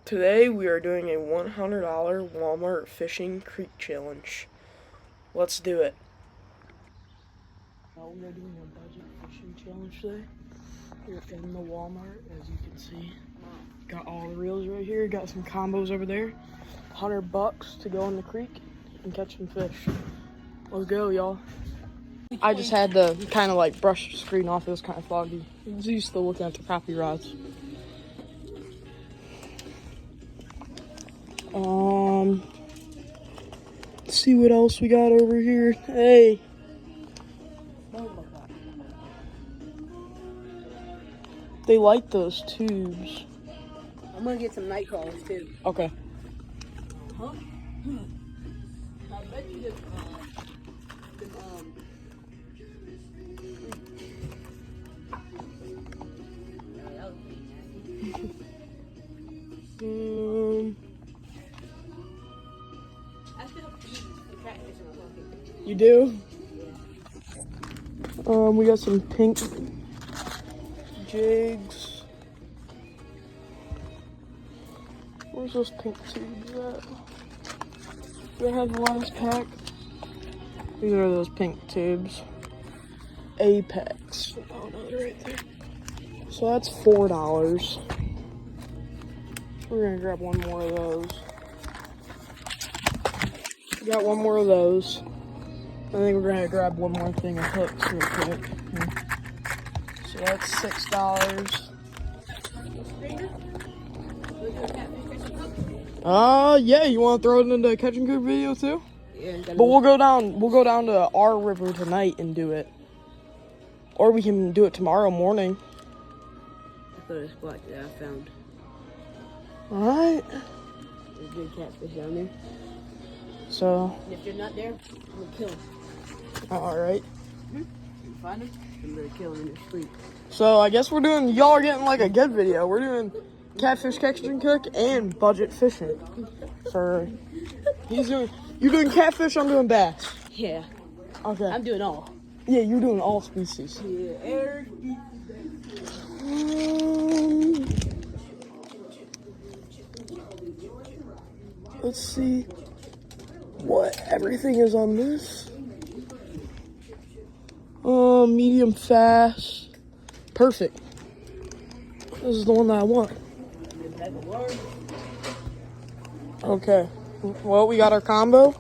Today we are doing a $100 Walmart fishing creek challenge. Let's do it. Well, we are doing a budget fishing challenge today. We're in the Walmart, as you can see. Got all the reels right here. Got some combos over there. $100 to go in the creek and catch some fish. Let's go, y'all. I just had to kind of like brush the screen off. It was kind of foggy. Z's still looking at the crappie rods. Let's see what else we got over here. Hey. They like those tubes. I'm gonna get some night crawlers too. Okay. Huh? I bet you just You do? We got some pink jigs. Where's those pink tubes at? Do I have the last pack? These are those pink tubes. Apex. Oh no, they're right there. So that's $4. We're gonna grab one more of those. We got one more of those. I think we're gonna grab one more thing of hooks real quick. So that's $6. Yeah, you wanna throw it into the catch and cook video too? Yeah. But we'll go down to our river tonight and do it. Or we can do it tomorrow morning. I found a spot that I found. Alright. There's good catfish down there. So. And if they're not there, we'll kill them. Alright. If you find them, I'm gonna kill them in their sleep. So I guess y'all are getting like a good video. We're doing catfish catch and cook and budget fishing. You're doing catfish, I'm doing bass. Yeah. Okay. I'm doing all. Yeah, you're doing all species. Yeah. Let's see what everything is on this. Medium fast. Perfect. This is the one that I want. Okay. Well, we got our combo.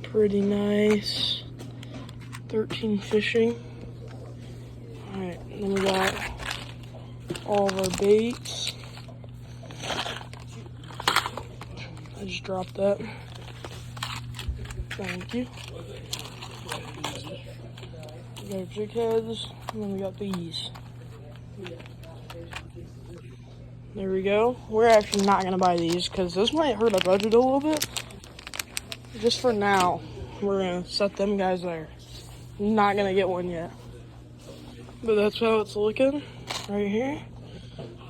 Pretty nice. 13 fishing. Alright, then we got all of our baits. I just dropped that. Thank you. We got our jig heads, and then we got these. There we go. We're actually not going to buy these because this might hurt our budget a little bit. Just for now, we're going to set them guys there. Not going to get one yet. But that's how it's looking right here.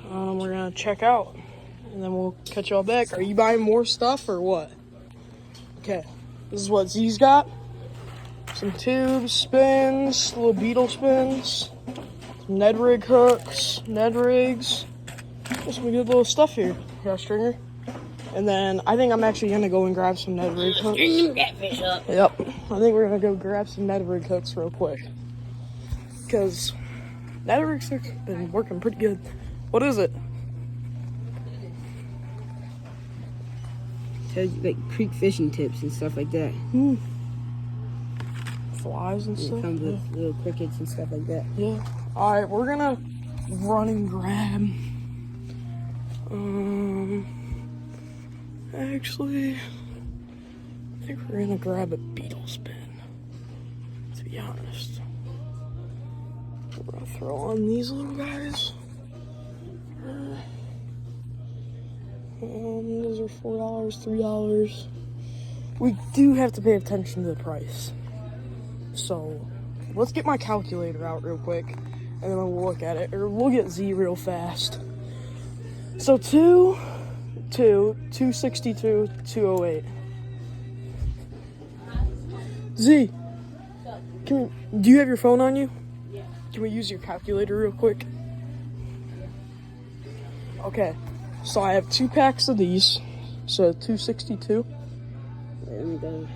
We're going to check out. And then we'll catch y'all back. Are you buying more stuff or what? Okay. This is what Z's got. Some tubes, spins, little beetle spins. Some Ned rig hooks, Ned rigs. There's some good little stuff here. Got a stringer. And then I think I'm actually going to go and grab some Ned rig hooks. String them catfish up. Yep. I think we're going to go grab some Ned rig hooks real quick. Because Ned rig hooks have been working pretty good. What is it? Tells you like creek fishing tips and stuff like that. Flies and stuff. It comes with little crickets and stuff like that. Yeah. Alright, we're gonna run and grab. Actually, I think we're gonna grab a beetle spin. To be honest. We're gonna throw on these little guys. Those are $4, $3. We do have to pay attention to the price. So, let's get my calculator out real quick, and then we'll look at it. Or we'll get Z real fast. So, 262, 208. Z, do you have your phone on you? Yeah. Can we use your calculator real quick? Okay, so I have 2 packs of these, so 262. Wait, let me go.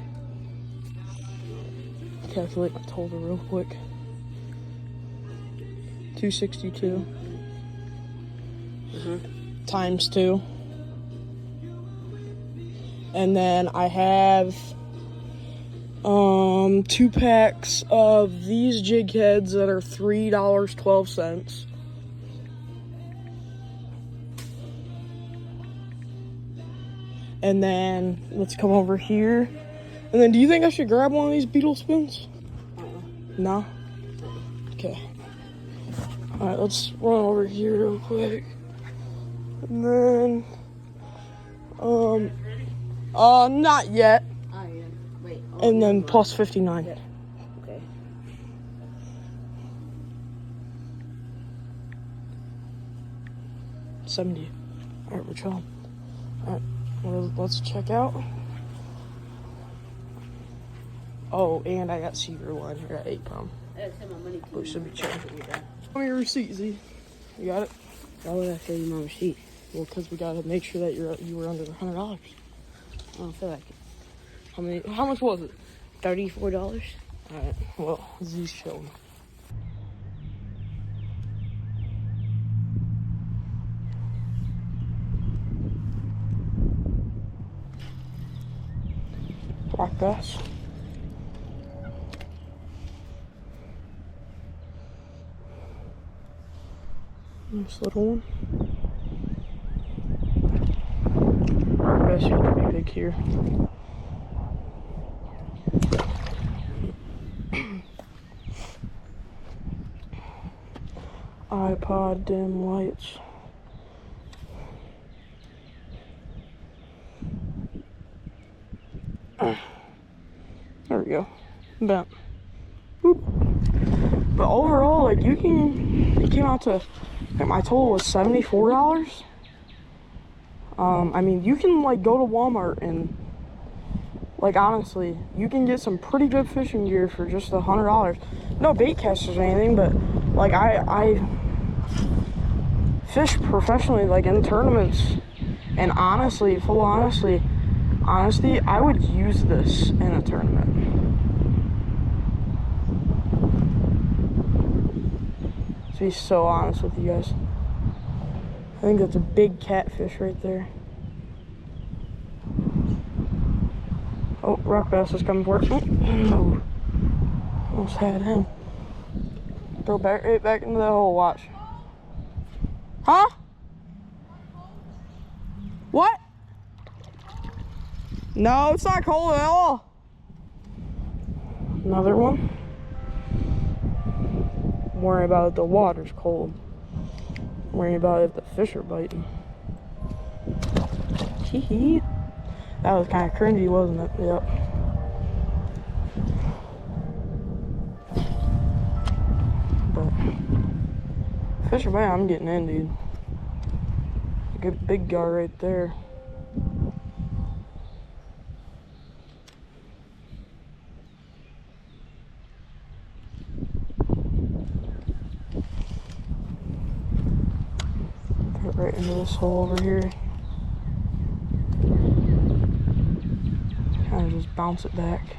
Calculate my total real quick. 262 times 2. And then I have 2 packs of these jig heads that are $3.12. And then let's come over here. And then do you think I should grab one of these beetle spoons? No? Okay. Alright, let's run over here real quick. And then not yet. Oh yeah. Wait. And then plus 59. Yeah. Okay. $70. Alright, we're chilling. Alright, well, let's check out. Oh, and I got Seaver one here at £8. I gotta send my money to We you. should be checking. Show me your receipt, Z. You got it? Why would I show you my receipt? Well, because we gotta make sure that you were under $100. I don't feel like it. How much was it? $34. Alright, well, Z's chilling. Rock bass. Nice little one. Rock bass are pretty big here. iPod dim lights. There we go. Bent. Boop. But overall, like it came out to, like, my total was $74. I mean, you can like go to Walmart and, like, honestly, you can get some pretty good fishing gear for just $100. No bait casters or anything, but like I fish professionally, like in tournaments, and honestly, full honesty, I would use this in a tournament. To be so honest with you guys, I think that's a big catfish right there. Oh, rock bass is coming for it. Oh, almost had him. Throw right back into the hole, watch. Huh? What? No, it's not cold at all. Another one. Don't worry about if the water's cold. Don't worry about if the fish are biting. Hee hee. That was kind of cringy, wasn't it? Yep. But fish are biting, I'm getting in, dude. A good big guy right there. Put it right into this hole over here. Kind of just bounce it back.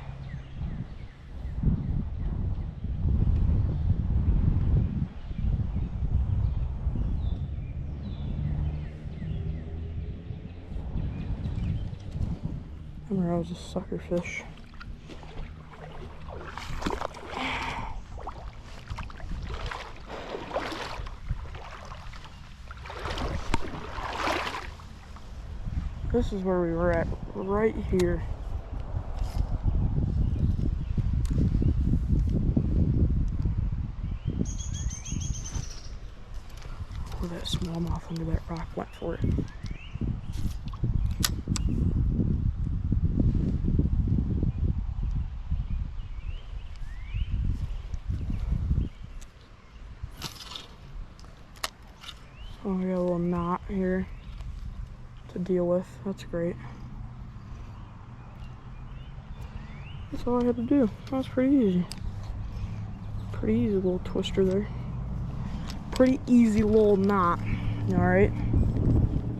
Remember, I was a sucker fish. This is where we were at, right here. Where that smallmouth under that rock went for it. Oh, we got a little knot here to deal with. That's great. That's all I had to do. That was pretty easy. Pretty easy little twister there. Pretty easy little knot. Alright.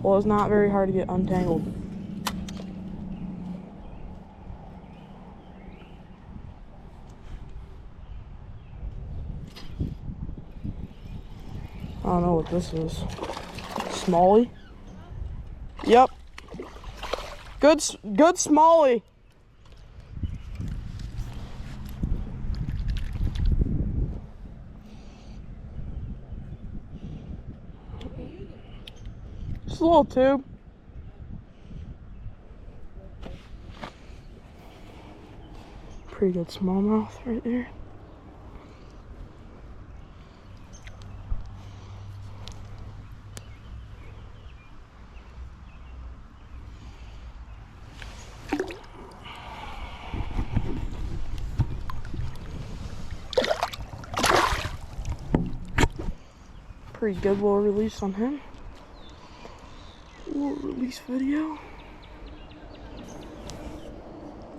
Well, it's not very hard to get untangled. I don't know what this is. Smalley? Yep. Good Smalley. Just a little tube. Pretty good smallmouth right there. Pretty good little release on him. Little release video.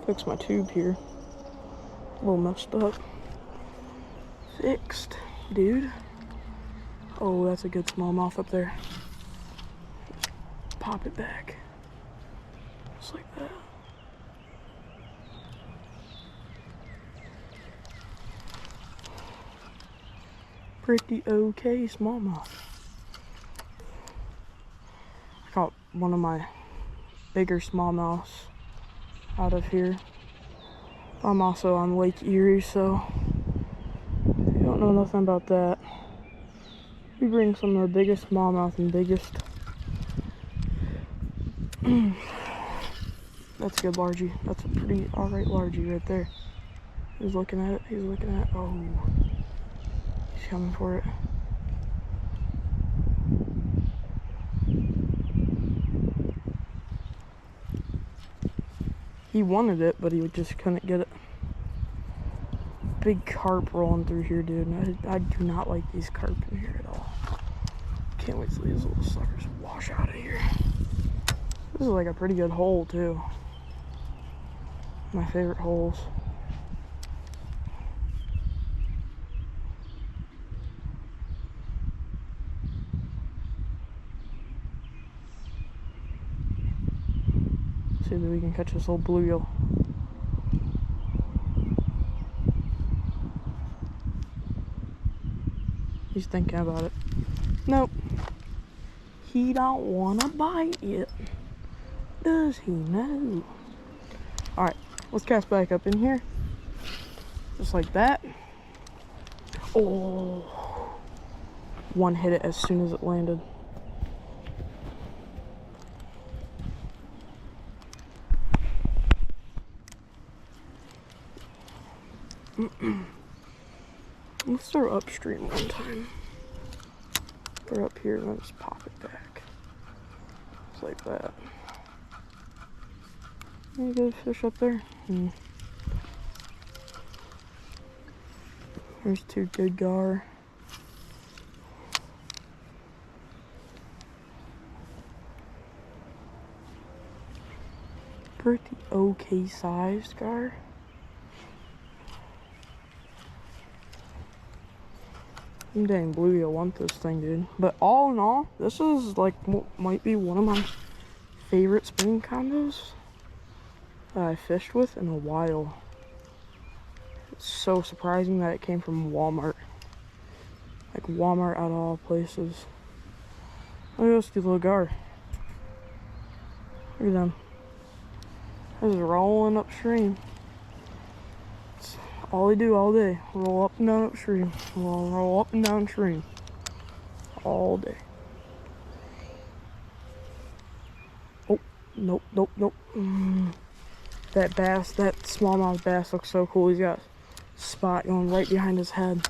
Fix my tube here. A little messed up. Fixed, dude. Oh, that's a good smallmouth up there. Pop it back. Just like that. Pretty okay smallmouth. I caught one of my bigger smallmouths out of here. I'm also on Lake Erie, so if you don't know nothing about that, we bring some of the biggest smallmouth and biggest. That's a good largie. That's a pretty alright largie right there. He's looking at it. He's looking at it. Oh, he's coming for it. He wanted it, but he just couldn't get it. Big carp rolling through here, dude. I do not like these carp in here at all. Can't wait till these little suckers wash out of here. This is like a pretty good hole, too. My favorite holes. See if we can catch this old bluegill. He's thinking about it. Nope. He don't want to bite it. Does he? No. Alright, let's cast back up in here. Just like that. Oh. One hit it as soon as it landed. Let's throw upstream one time. Throw up here and then just pop it back. Just like that. Any good fish up there? There's two good gar. Pretty okay sized gar. Dang bluegill want this thing, dude. But all in all, this is like might be one of my favorite spinning combos that I fished with in a while. It's so surprising that it came from Walmart. Like Walmart out of all places. Look at those two little gar. Look at them. They're just rolling upstream. All they do all day, roll up and down upstream, roll up and down stream, all day. Oh, nope, nope, nope. That bass, that smallmouth bass looks so cool. He's got a spot going right behind his head.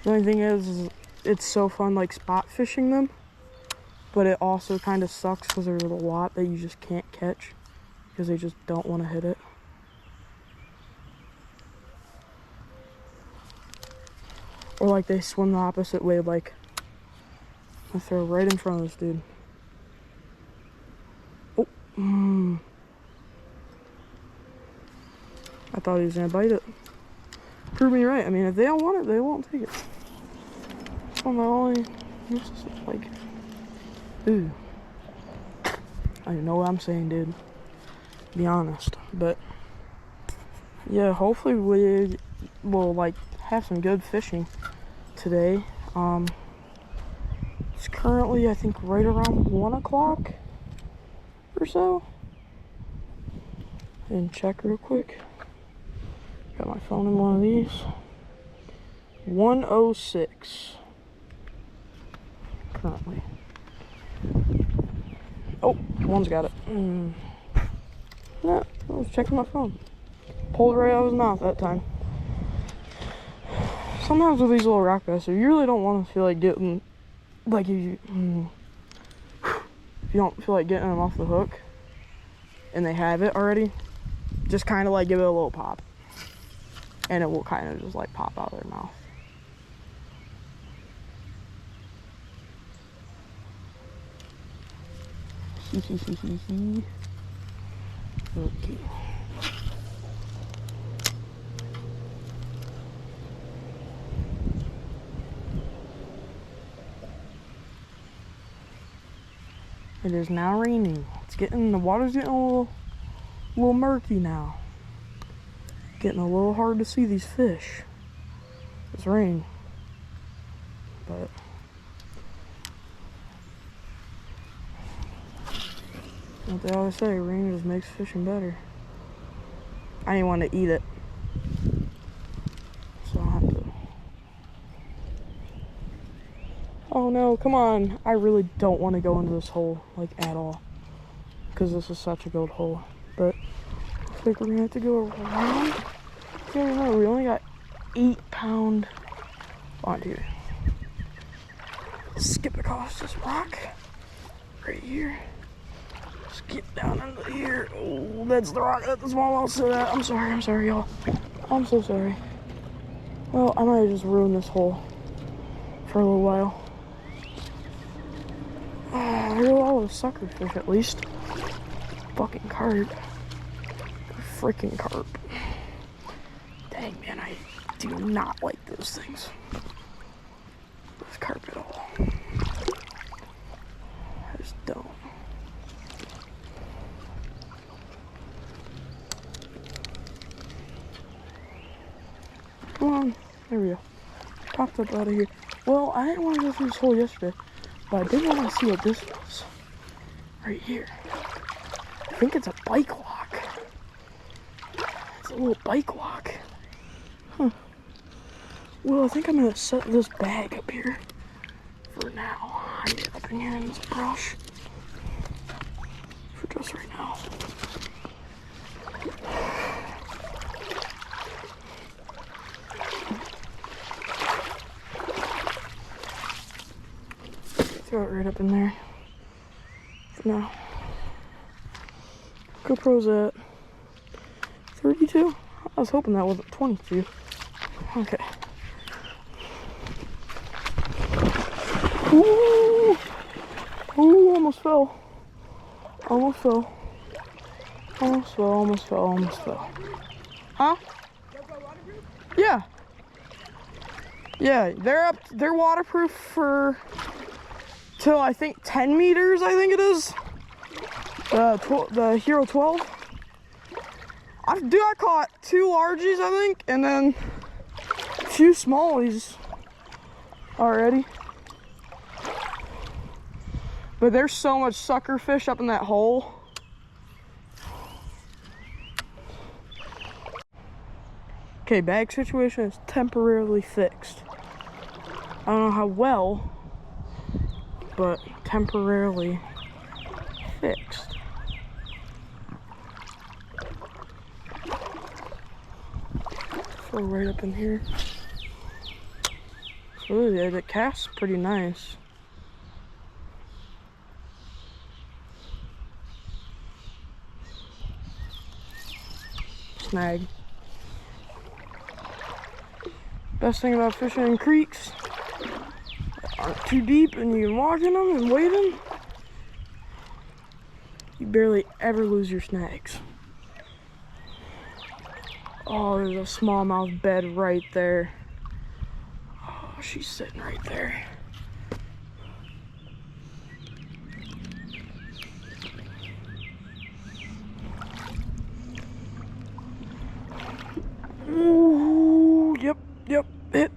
The only thing is it's so fun like spot fishing them. But it also kind of sucks because there's a lot that you just can't catch because they just don't want to hit it. Or like they swim the opposite way, like I throw right in front of this dude. I thought he was gonna bite it. Prove me right. I mean, if they don't want it, they won't take it. That's one of the only, like, ooh. I don't know what I'm saying, dude. Be honest. But, yeah, hopefully we will, like, have some good fishing today. It's currently, I think, right around 1 o'clock or so. And check real quick. Got my phone in one of these. 1:06 currently. Oh, one's got it. Yeah, I was checking my phone. Pulled it right out of his mouth that time. Sometimes with these little rock bass, you really don't want to feel like getting, like if you don't feel like getting them off the hook, and they have it already, just kind of like give it a little pop, and it will kind of just like pop out of their mouth. Okay. It is now raining. The water's getting a little murky now. Getting a little hard to see these fish. It's rain. But what they always say, rain just makes fishing better. I didn't want to eat it, so I'll have to. Oh no, come on. I really don't want to go into this hole, like, at all. Because this is such a good hole. But I think we're going to have to go around. Yeah, remember, we only got 8-pound. On here. Skip across this rock. Right here. Just get down into here. Oh, that's the rock that the smallmouth sit at. I'm sorry, y'all. I'm so sorry. Well, I might have just ruined this hole for a little while. I hear all the sucker fish at least. Fucking carp. Freaking carp. Dang, man, I do not like those things. This carp at all. I just don't. Come on. There we go. Popped up out of here. Well, I didn't want to go through this hole yesterday, but I did want to see what this was. Right here. I think it's a bike lock. It's a little bike lock. Huh. Well, I think I'm going to set this bag up here for now. I get up in here in this brush for just right now. Throw it right up in there for now. GoPro's at 32. I was hoping that wasn't 22. Okay. Ooh! Ooh, almost fell. Almost fell. Almost fell, almost fell, almost fell. Huh? Yeah. Yeah, they're waterproof for till I think 10 meters, I think it is. The Hero 12. I caught 2 largies, I think, and then a few smallies already. But there's so much sucker fish up in that hole. Okay, bag situation is temporarily fixed. I don't know how well, but temporarily fixed. So right up in here. So yeah, the cast's pretty nice. Snag. Best thing about fishing in creeks that aren't too deep and you can walk in them and wade in, You barely ever lose your snags. Oh, there's a smallmouth bed right there. Oh, she's sitting right there. Ooh, yep. Hit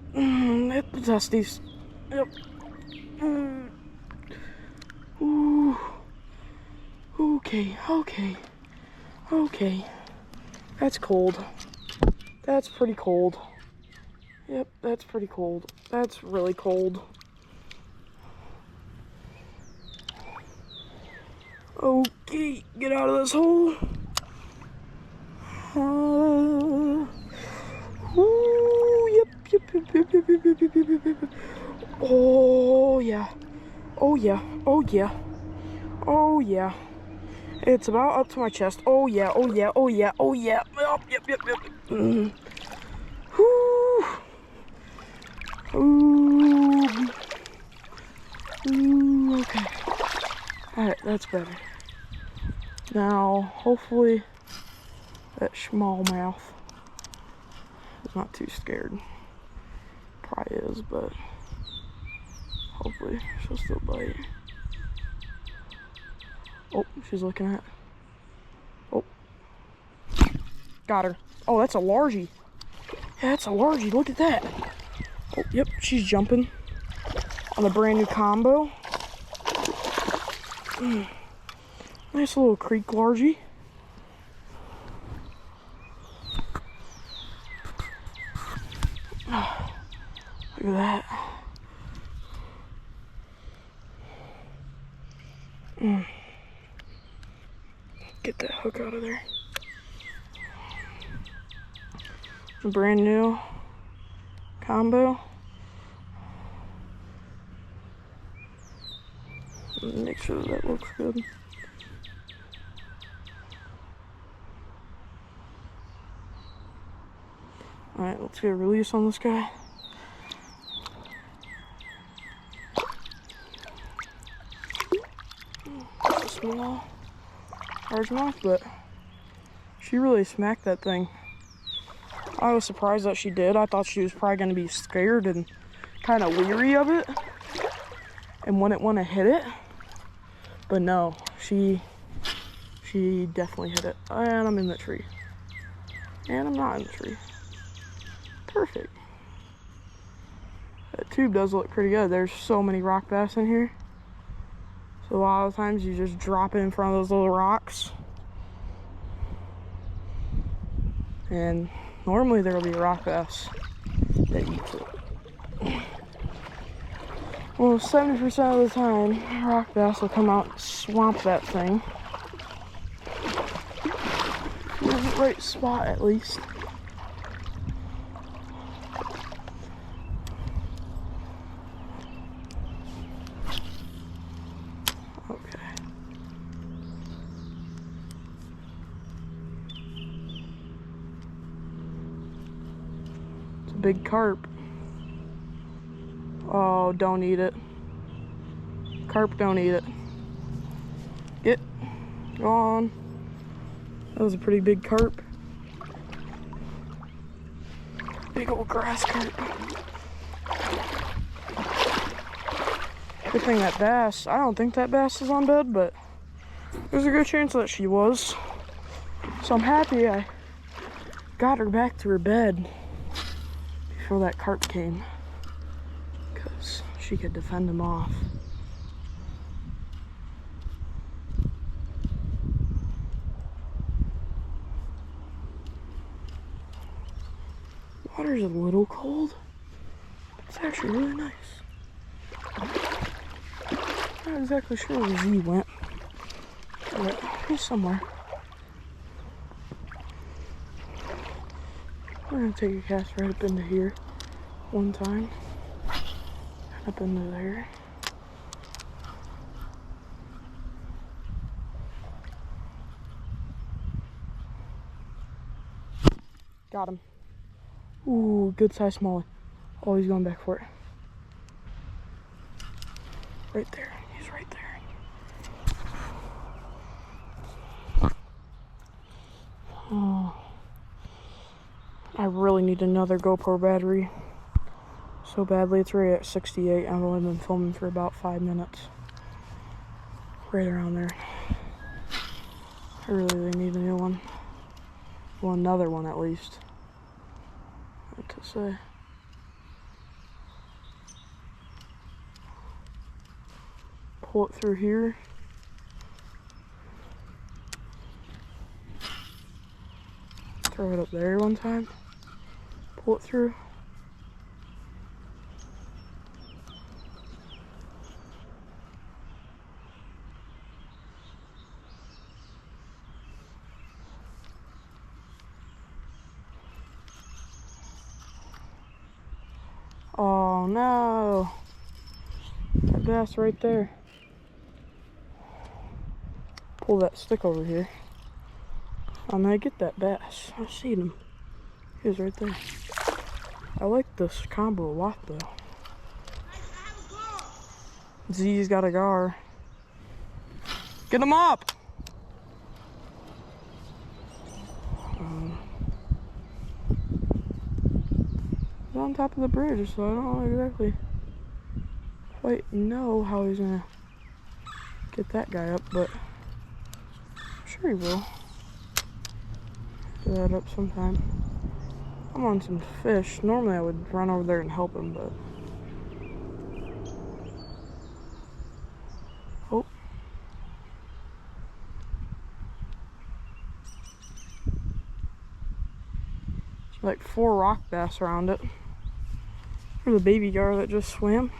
the testes. Yep. Ooh. Okay. That's cold. That's pretty cold. Yep, that's pretty cold. That's really cold. Okay, get out of this hole. Ooh, yep. Oh yeah. It's about up to my chest. Oh yeah. Yep. Whew. Ooh, okay. Alright, that's better. Now, hopefully, that smallmouth is not too scared. Probably is, but hopefully she'll still bite. Oh, she's looking at. Oh, got her. Oh, that's a largie. Yeah, that's a largie. Look at that. Oh, yep, she's jumping on a brand new combo. Nice little creek largie. Oh, look at that. Get that hook out of there. A brand new combo. Make sure that looks good. Alright, let's get a release on this guy. It's a small largemouth, but she really smacked that thing. I was surprised that she did. I thought she was probably going to be scared and kind of weary of it and wouldn't want to hit it. But no, she definitely hit it. And I'm in the tree. And I'm not in the tree. Perfect. That tube does look pretty good. There's so many rock bass in here. So a lot of times you just drop it in front of those little rocks. And normally there will be a rock bass that eats it. Well, 70% of the time, rock bass will come out and swamp that thing. In the right spot, at least. Okay. It's a big carp. Oh, don't eat it. Carp, don't eat it. Go on. That was a pretty big carp. Big old grass carp. Good thing that bass, I don't think that bass is on bed, but there's a good chance that she was. So I'm happy I got her back to her bed before that carp came, because she could defend him off. Water's a little cold. It's actually really nice. Not exactly sure where Z went, but he's somewhere. We're gonna take a cast right up into here one time. Up into there. Got him. Ooh, good size smallie. Oh, he's going back for it. Right there. He's right there. I really need another GoPro battery so badly. It's right at 68. I've only been filming for about 5 minutes. Right around there. I really need a new one. Well, another one at least. What to say? Pull it through here. Throw it up there one time. Pull it through. Oh no. That bass right there. Pull that stick over here. I'm gonna get that bass. I seen him. He was right there. I like this combo a lot though. Z's got a gar. Get him up! He's on top of the bridge, so I don't exactly quite know how he's gonna get that guy up, but I'm sure he will. Do that up sometime. I'm on some fish. Normally I would run over there and help him, but oh. There's like 4 rock bass around it. There's a baby gar that just swam.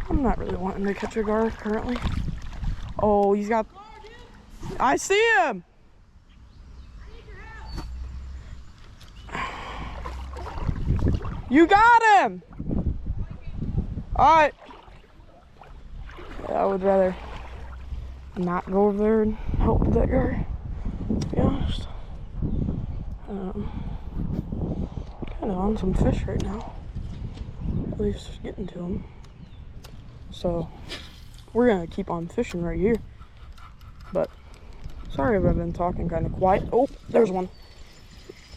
I'm not really wanting to catch a gar currently. Oh, he's got... I see him! You got him! Alright. Yeah, I would rather not go over there and help with that guy, to be honest. Kind of on some fish right now. At least getting to them. So, we're gonna keep on fishing right here. But, sorry if I've been talking kind of quiet. Oh, there's one.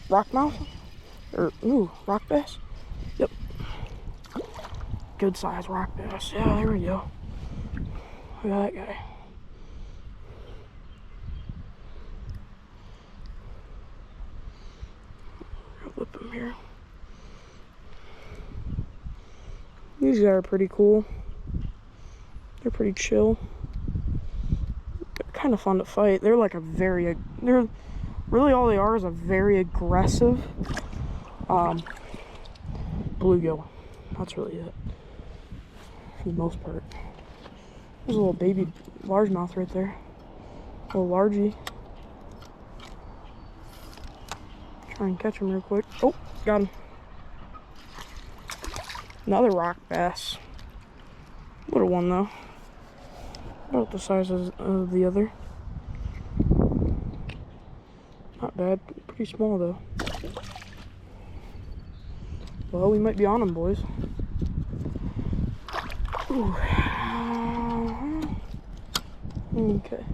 Rockmouth? Or, ooh, rock bass? Yep. Good size rock bass. Yeah, there we go. Look at that guy. I'll whip him here. These guys are pretty cool. They're pretty chill. They're kind of fun to fight. They're like they're really all they are is a very aggressive bluegill. That's really it for the most part. There's a little baby largemouth right there. A little largie. Try and catch him real quick. Oh, got him. Another rock bass. Little one though. About the size of the other. Not bad. Pretty small though. Well, we might be on them, boys. Ooh. Okay.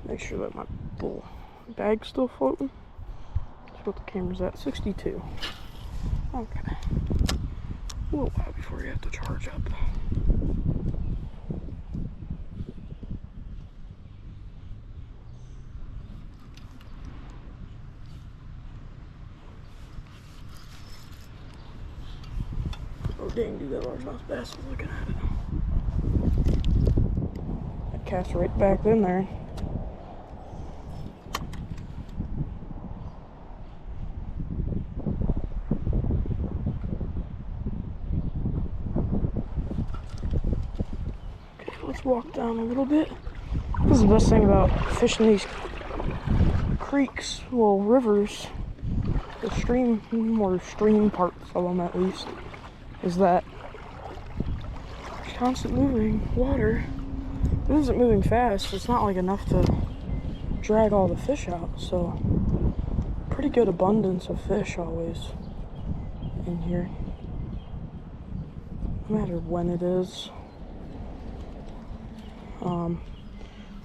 Make sure that my little bag's still floating. That's what the camera's at. 62. Okay. A little while before you have to charge up. Oh dang, dude, that largemouth bass is looking at it. That cast right back in there. Okay, let's walk down a little bit. This is the best thing about fishing these creeks, well, rivers, the stream, or stream parts of them at least, is that there's constant moving water. It isn't moving fast. It's not like enough to drag all the fish out, so pretty good abundance of fish always in here, no matter when it is.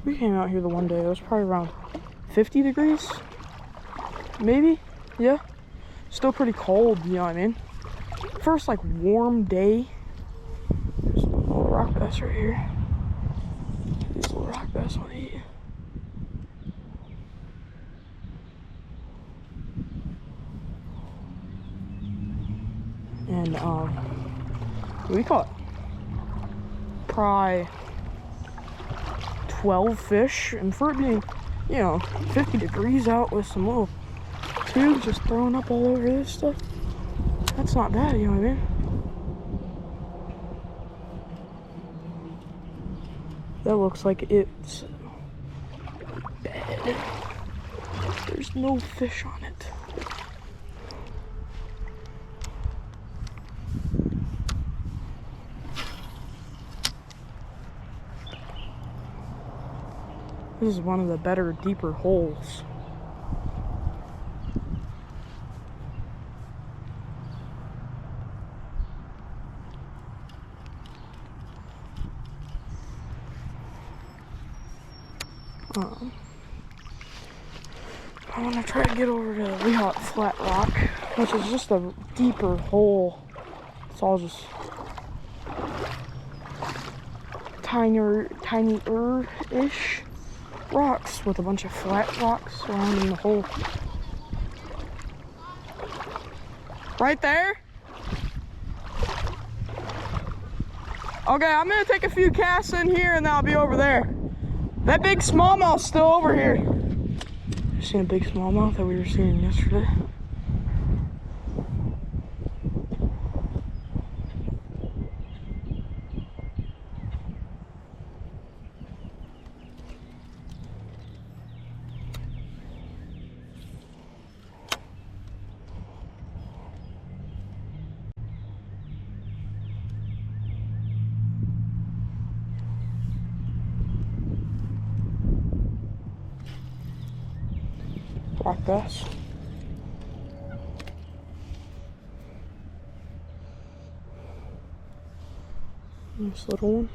We came out here the one day, it was probably around 50 degrees. Maybe, yeah. Still pretty cold, you know what I mean? First, like, warm day. There's a little rock bass right here. These little rock bass want to eat. And, we caught probably 12 fish. And for it being, you know, 50 degrees out with some little tubes just throwing up all over this stuff, that's not bad, you know what I mean? That looks like it's bad. There's no fish on it. This is one of the better, deeper holes. I want to try to get over to Lehigh Flat Rock, which is just a deeper hole. It's all just tinier-ish rocks with a bunch of flat rocks surrounding the hole. Right there? Okay, I'm gonna take a few casts in here and then I'll be over there. That big smallmouth's still over here. Seen a big smallmouth that we were seeing yesterday. Rock bass. Nice little one.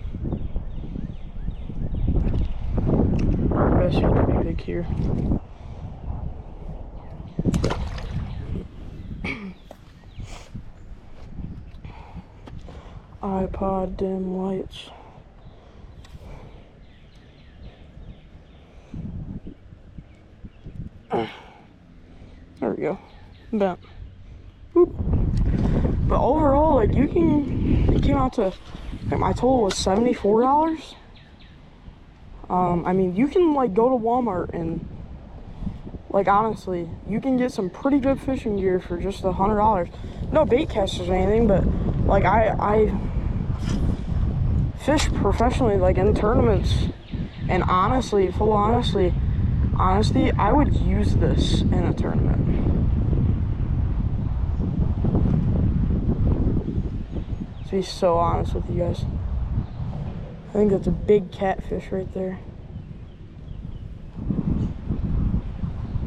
Rock bass are pretty big here. iPod dim lights. There we go. Bent. Boop. But overall, like, it came out to, I think my total was $74. I mean, you can, like, go to Walmart and, like, honestly, you can get some pretty good fishing gear for just $100. No bait casters or anything, but, like, I fish professionally, like, in tournaments, and honestly, full honesty, I would use this in a tournament. To be so honest with you guys. I think that's a big catfish right there.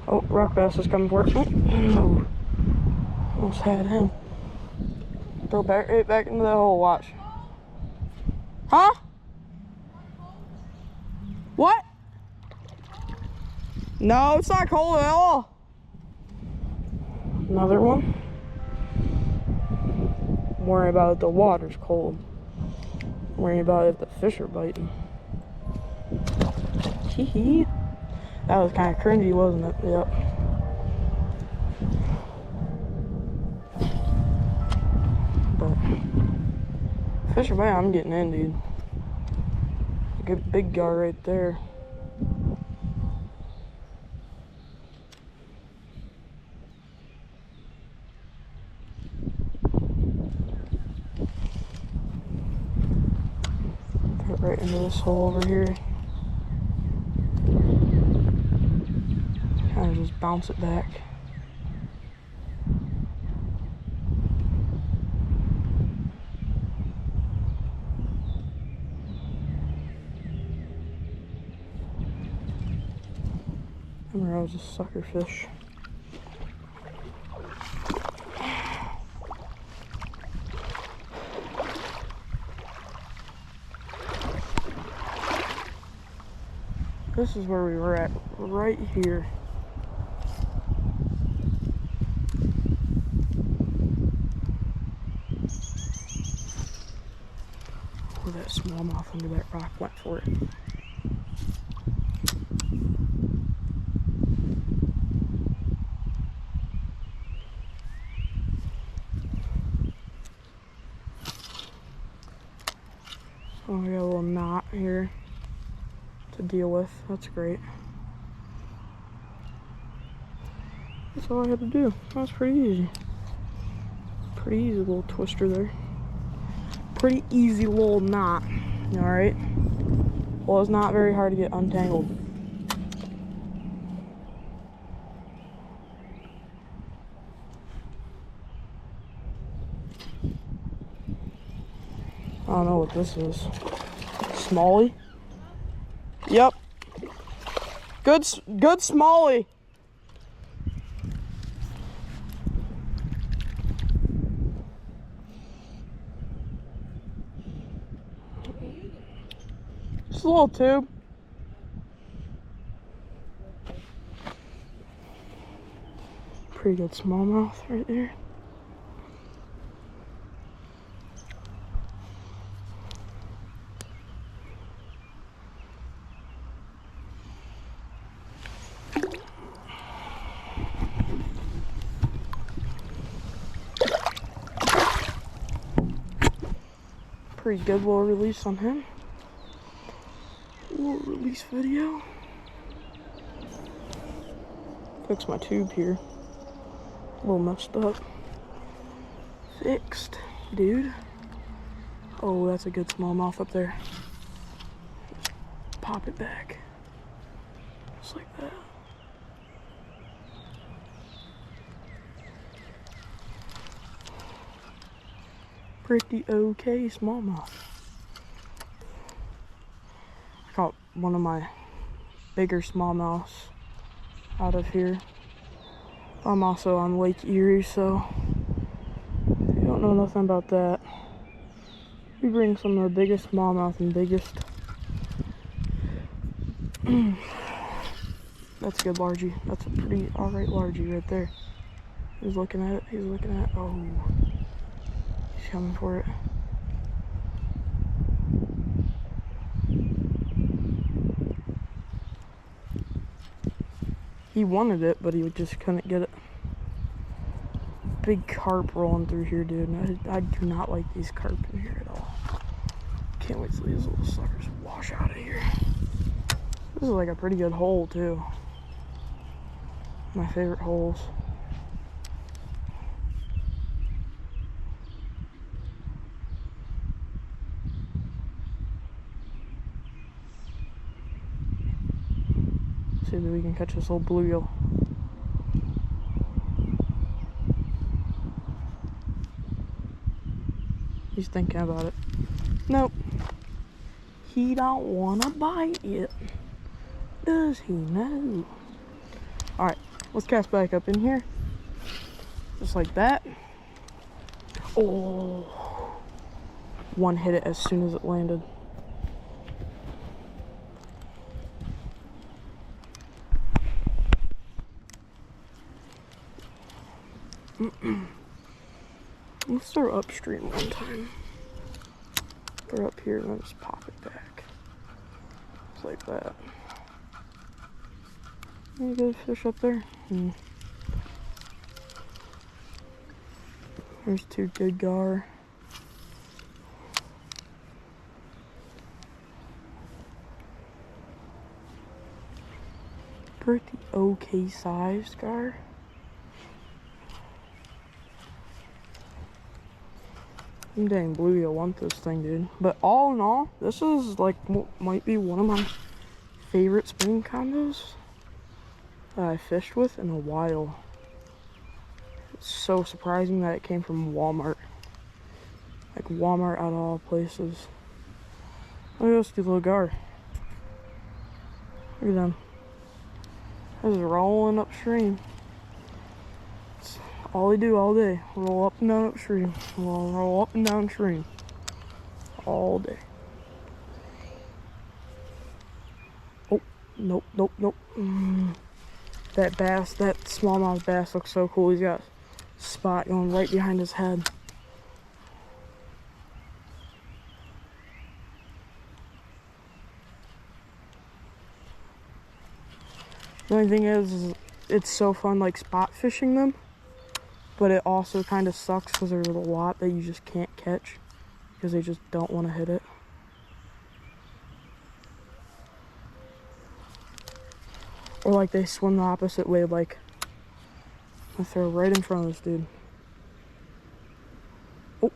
Oh, rock bass is coming for it. Oh, almost had him. Throw right back into that hole, watch. Huh? What? No, it's not cold at all. Another one. Don't worry about if the water's cold. Don't worry about if the fish are biting. Hee. That was kind of cringy, wasn't it? Yep. But fish are biting, I'm getting in, dude. Good big guy right there. Right into this hole over here. Kind of just bounce it back. Remember, I was a sucker fish. This is where we were at, right here. smallmouth under that rock went for it. Oh, I got a little knot here to deal with. That's great. That's all I had to do. That was pretty easy. Pretty easy little twister there. Pretty easy little knot. Alright. Well, it's not very hard to get untangled. I don't know what this is. Smallie? Yep. Good smallie. Just a little tube. Pretty good smallmouth right there. Pretty good little release on him. Little release video. Fix my tube here. A little messed up. Fixed, dude. Oh, that's a good smallmouth up there. Just pop it back. Just like that. Pretty okay smallmouth. I caught one of my bigger smallmouths out of here. I'm also on Lake Erie, so you don't know nothing about that. We bring some of the biggest smallmouth and biggest. That's a good largie. That's a pretty alright largie right there. He's looking at it. He's looking at it. Oh. He's coming for it. He wanted it, but he just couldn't get it. Big carp rolling through here, dude. I do not like these carp in here at all. Can't wait till these little suckers wash out of here. This is like a pretty good hole, too. My favorite holes. See if we can catch this old bluegill. He's thinking about it. Nope. He don't want to bite it. Does he? No. Alright, let's cast back up in here. Just like that. Oh. One hit it as soon as it landed. Let's throw upstream one time. Throw up here and then just pop it back. Just like that. Any good fish up there? There's two good gar. Pretty okay sized gar. I'm dang bluegill want this thing, dude. But all in all, this is like might be one of my favorite spinning combos that I fished with in a while. It's so surprising that it came from Walmart. Like Walmart out of all places. Look at those two little gar. Look at them. They're just rolling upstream. It's all they do all day. Roll up and down upstream. Roll up and down stream. All day. Oh, nope, nope, nope. That bass, that smallmouth bass looks so cool. He's got a spot going right behind his head. The only thing is it's so fun like spot fishing them, but it also kind of sucks because there's a lot that you just can't catch because they just don't want to hit it. Or like they swim the opposite way, like I throw right in front of this dude. Oh,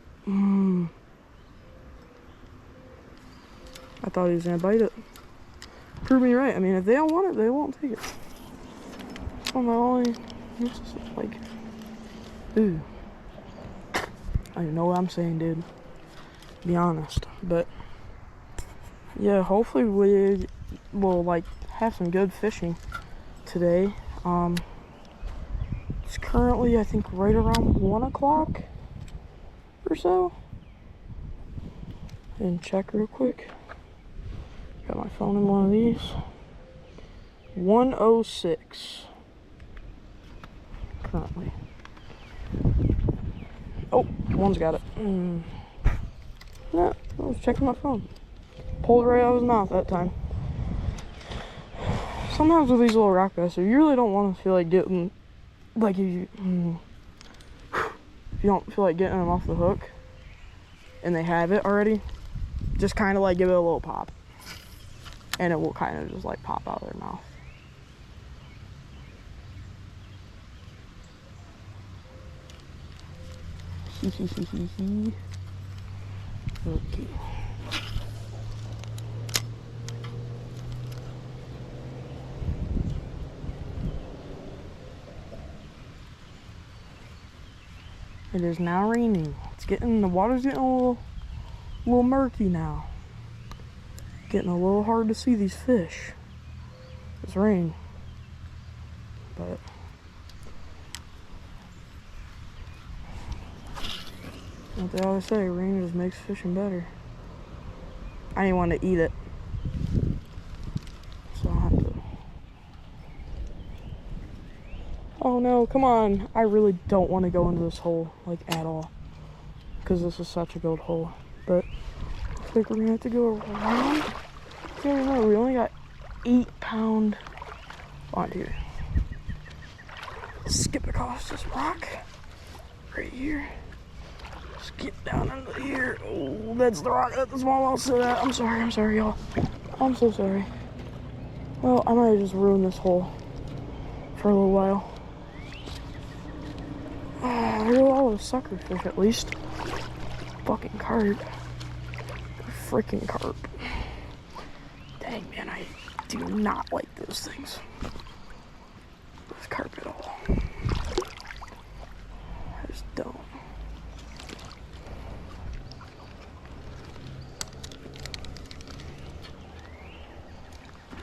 I thought he was gonna bite it. Prove me right. I mean, if they don't want it, they won't take it. Oh my only, like, ooh. I don't know what I'm saying, dude. Be honest, but yeah, hopefully we will like have some good fishing today. It's currently I think right around 1 o'clock or so. And check real quick. Got my phone in one of these. 1:06 currently. Oh, one's got it. No, I was checking my phone. Pulled it right out of his mouth that time. Sometimes with these little rock bass, you really don't want to feel like getting, like if you don't feel like getting them off the hook, and they have it already, just kind of like give it a little pop, and it will kind of just like pop out of their mouth. Okay. It is now raining. The water's getting a little murky now. Getting a little hard to see these fish. It's rain. But what they always say, rain just makes fishing better. I didn't want to eat it, so I'll have to. Oh no, come on. I really don't want to go into this hole, like, at all. Because this is such a good hole. But I think we're going to have to go around. I don't remember, we only got 8-pound on here. Skip across this rock right here. Skip down into here. Oh, that's the rock. That's the small I'll sit at. I'm sorry, y'all. I'm so sorry. Well, I might have just ruined this hole for a little while. There are all those sucker fish at least. Fucking carp. Freaking carp. Dang, man, I do not like those things. This carp at all. I just don't.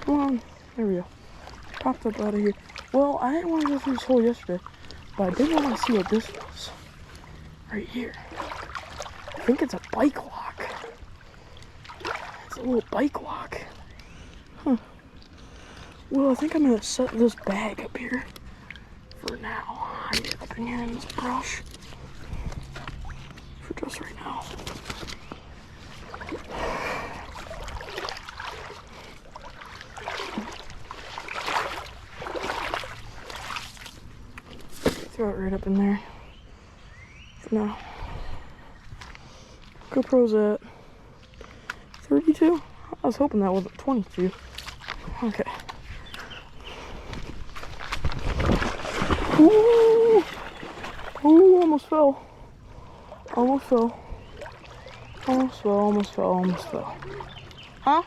Come on. There we go. Popped up out of here. Well, I didn't want to go through this hole yesterday, but I did want to see what this was. Right here. I think it's a bike lock. It's a little bike lock. Huh. Well, I think I'm going to set this bag up here for now. I get up in here in this brush for just right now. Throw it right up in there for now. GoPro's at 32? I was hoping that wasn't 22. Okay. Ooh! Ooh, almost fell. Almost fell. Almost fell, almost fell, almost fell. Huh?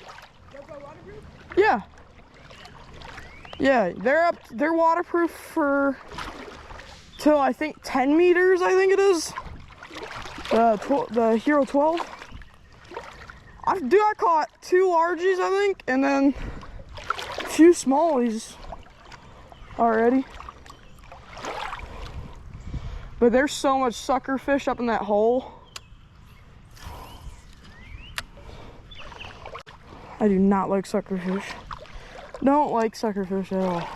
Yeah. Yeah, they're waterproof for till I think 10 meters, I think it is. The Hero 12. I caught 2 largies, I think, and then a few smallies already. But there's so much sucker fish up in that hole. I do not like sucker fish. Don't like sucker fish at all.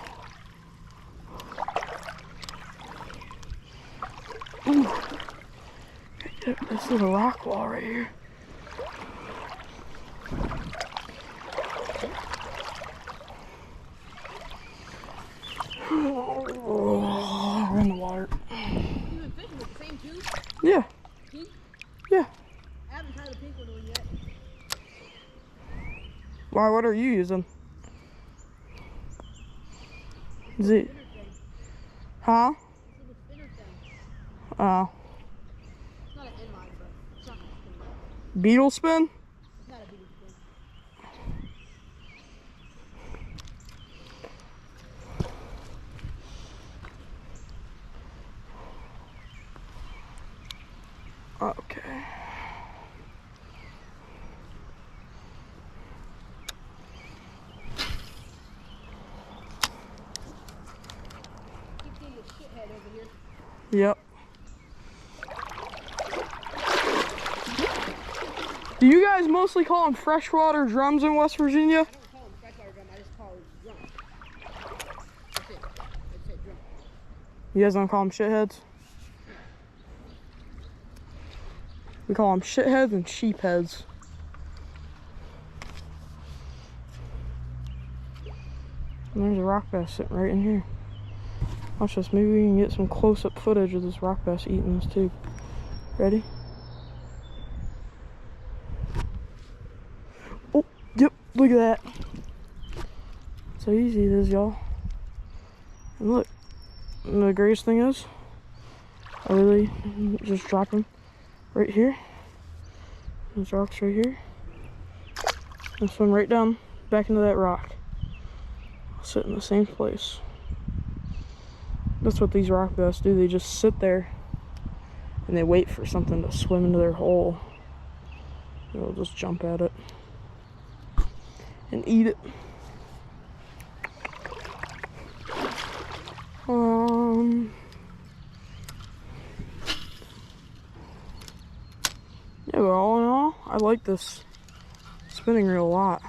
Ooh. This is a rock wall right here. Why? What are you using? Is it? Huh? Oh. It's not an inline, but it's not gonna spin. Beetle spin? It's not a beetle spin. Okay. Keep seeing this shithead over here. Yep. Do you guys mostly call them freshwater drums in West Virginia? I don't call them freshwater drum, I just call them drums. That's it. That's it, drum. You guys don't call them shitheads? We call them shitheads and sheepheads. And there's a rock bass sitting right in here. Watch this. Maybe we can get some close-up footage of this rock bass eating this tube. Ready? Oh, yep. Look at that. That's how easy it is, y'all. And look. And the greatest thing is, I really just drop him right here. Those rocks right here. And swim right down back into that rock. I'll sit in the same place. That's what these rock bass do. They just sit there and they wait for something to swim into their hole. They'll just jump at it and eat it. Yeah, but all in all, I like this spinning reel a lot.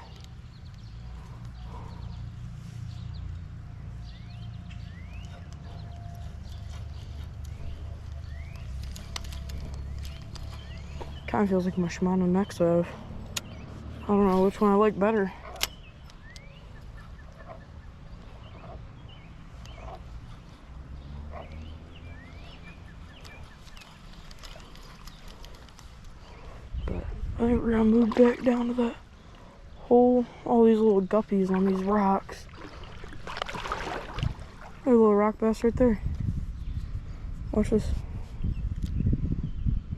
Kind of feels like my Shimano Nexo. I don't know which one I like better. But I think we're gonna move back down to that hole. All these little guppies on these rocks. There's a little rock bass right there. Watch this.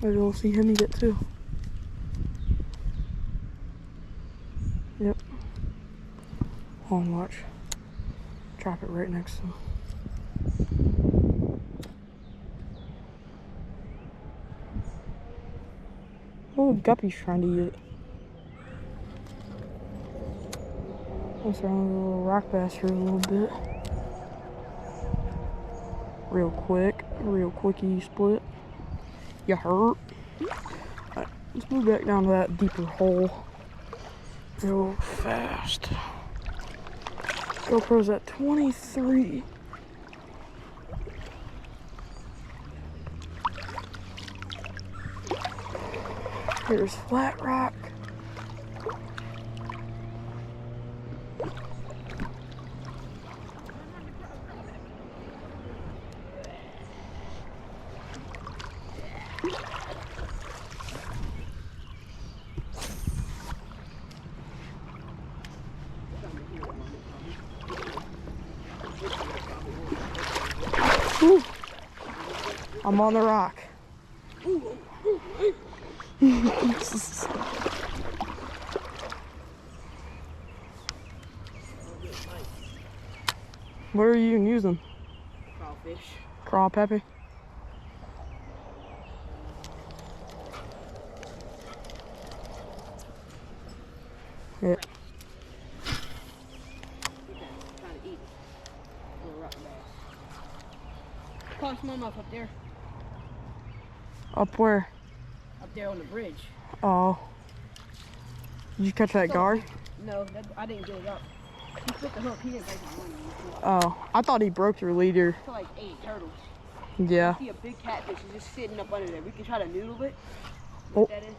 Maybe we'll see him eat it too. Yep. Hold on, watch. Drop it right next to him. Oh, guppy's trying to eat it. Let's run with a little rock bass for a little bit. Real quick. Real quickie split. You hurt? Alright, let's move back down to that deeper hole real fast. GoPro's at 23. Here's flat rock. Ooh. I'm on the rock. What are you using? Crawfish. Craw peppy? Yeah. Trying to eat little rock bass. Caught smallmouth up there. Up where? Up there on the bridge. Oh. Did you catch that guard? No, I didn't get it up. He took the hook. He didn't break the line. Oh, I thought he broke your leader. I like 8 turtles. Yeah. I see a big catfish is just sitting up under there. We can try to noodle it. Oh. That is.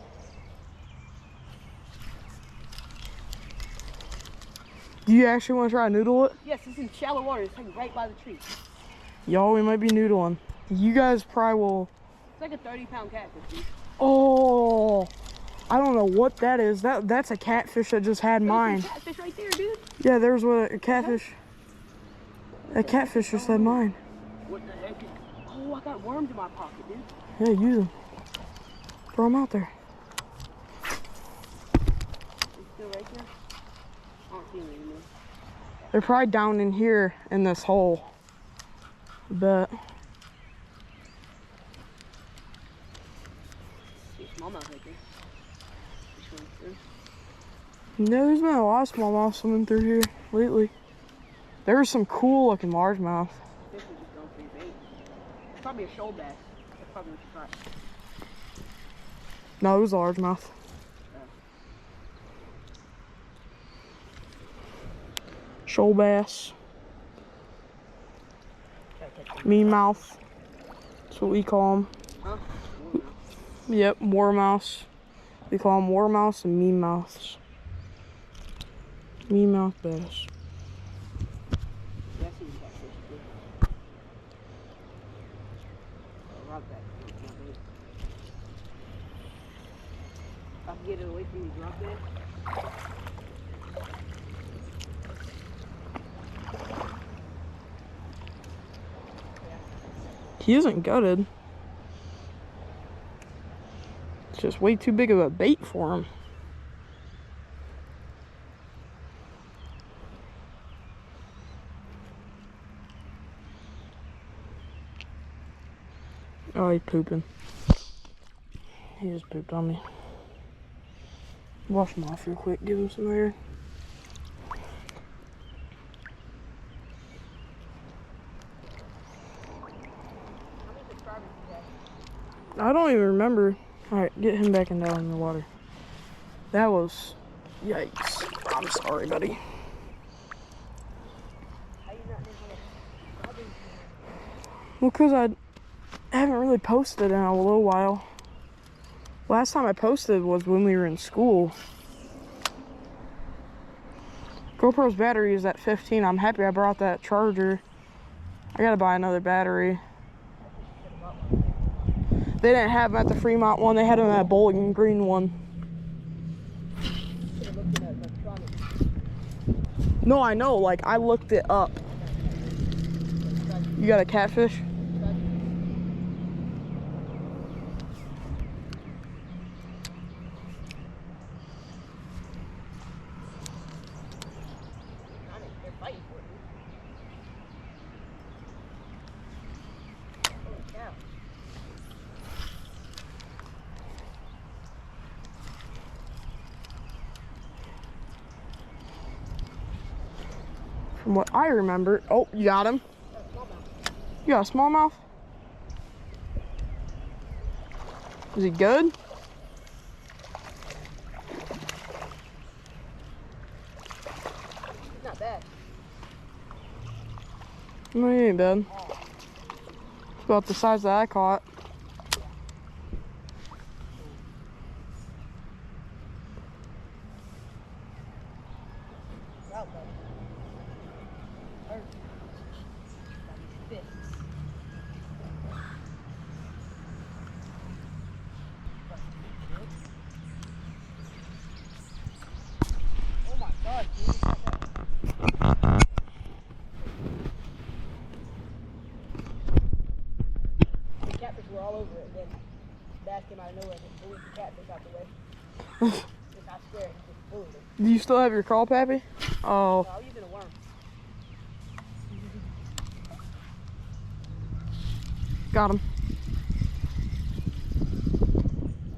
Do you actually want to try to noodle it? Yes, it's in shallow water. It's like right by the tree. Y'all, we might be noodling. You guys probably will. It's like a 30-pound catfish, dude. Oh. I don't know what that is. That's a catfish that just had mine. Catfish right there, dude. Yeah, there's a catfish. A catfish just had mine. What the heck? Oh, I got worms in my pocket, dude. Yeah, use them. Throw them out there. It's still right there? I don't see them anymore. They're probably down in here in this hole. But Smallmouth right there. Which one's through? no, there's been a lot of smallmouth swimming through here lately. There's some cool looking largemouth. This one's just going for your bait. It's probably a shoal bass. That's probably what you caught. No, it was a largemouth. Shoal bass. Mean mouth. That's what we call them. Huh? Yep, warmouse. We call them warmouse and mean mouths. Mean mouth bass. Yeah, I see the catfish too. Rock back. If I can get it away from these rock beds. He isn't gutted. It's just way too big of a bait for him. Oh, he's pooping. He just pooped on me. Wash him off real quick, give him some air. I don't even remember. Alright, get him back in down in the water. That was... yikes. I'm sorry, buddy. Well, because I haven't really posted in a little while. Last time I posted was when we were in school. GoPro's battery is at 15. I'm happy I brought that charger. I gotta buy another battery. They didn't have them at the Fremont one. They had them at Bowling Green one. No, I know. Like, I looked it up. You got a catfish? From what I remember. Oh, you got him? You got a smallmouth? Is he good? He's not bad. No, he ain't bad. It's about the size that I caught. Were all over it, and then bass came out of nowhere and just blew the catfish out the way. I swear, he just blew it. Do you still have your crawl, Pappy? Oh. No, I was using a worm. Got him.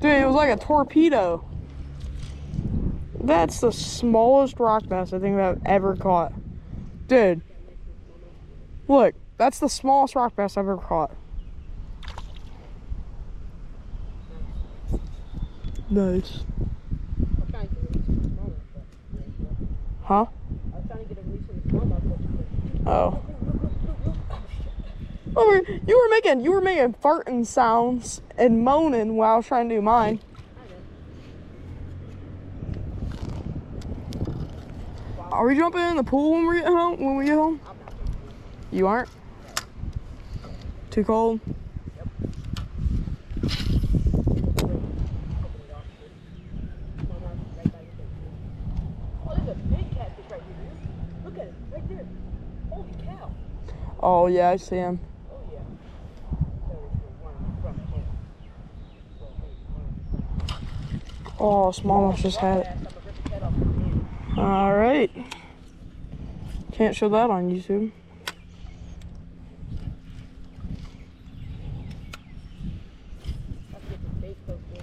Dude, it was like a torpedo. That's the smallest rock bass I think I've ever caught. Dude. Look, that's the smallest rock bass I've ever caught. Nice. Huh? I was trying to get a release on the smallmouth. Oh. Oh, you were making farting sounds and moaning while I was trying to do mine. Are we jumping in the pool when we get home? When we get home? You aren't? Too cold? here. Holy cow. Oh, yeah, I see him. Oh, yeah. There was one in front of him. Well, maybe one. Oh, smallmouth just had it. I'm gonna rip his head off with his hand. All right. Can't show that on YouTube. Let's get this bait close in.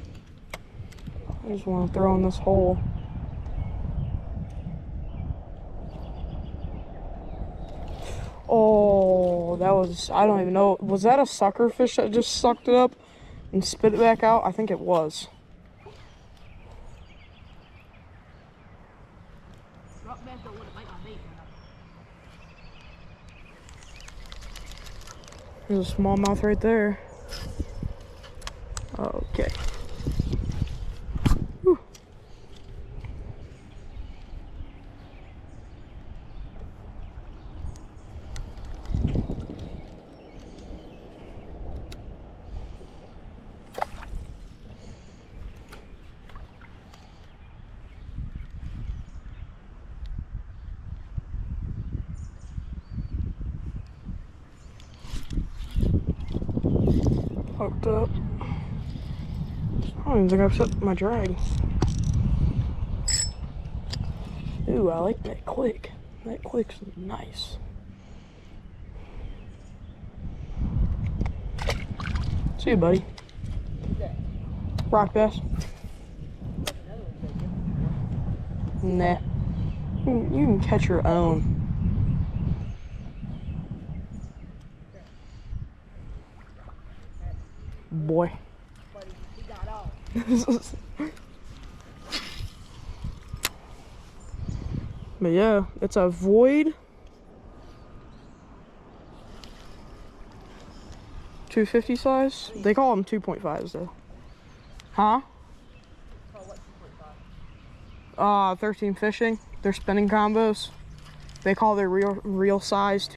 I just want to throw in this hole. Oh, that was, I don't even know. Was that a sucker fish that just sucked it up and spit it back out? I think it was. Drop back, don't want to bite my bait. There's a smallmouth right there. Okay. Whew. Hooked up. I don't even think I've set my drag. Ooh, I like that click. That click's nice. See you, buddy. Rock bass. Nah. You can catch your own. Boy. Buddy, he got off. But yeah, it's a void 250 size. They call them 2.5s though. Huh? Oh, what, 2.5? 13 fishing. They're spinning combos. They call their real size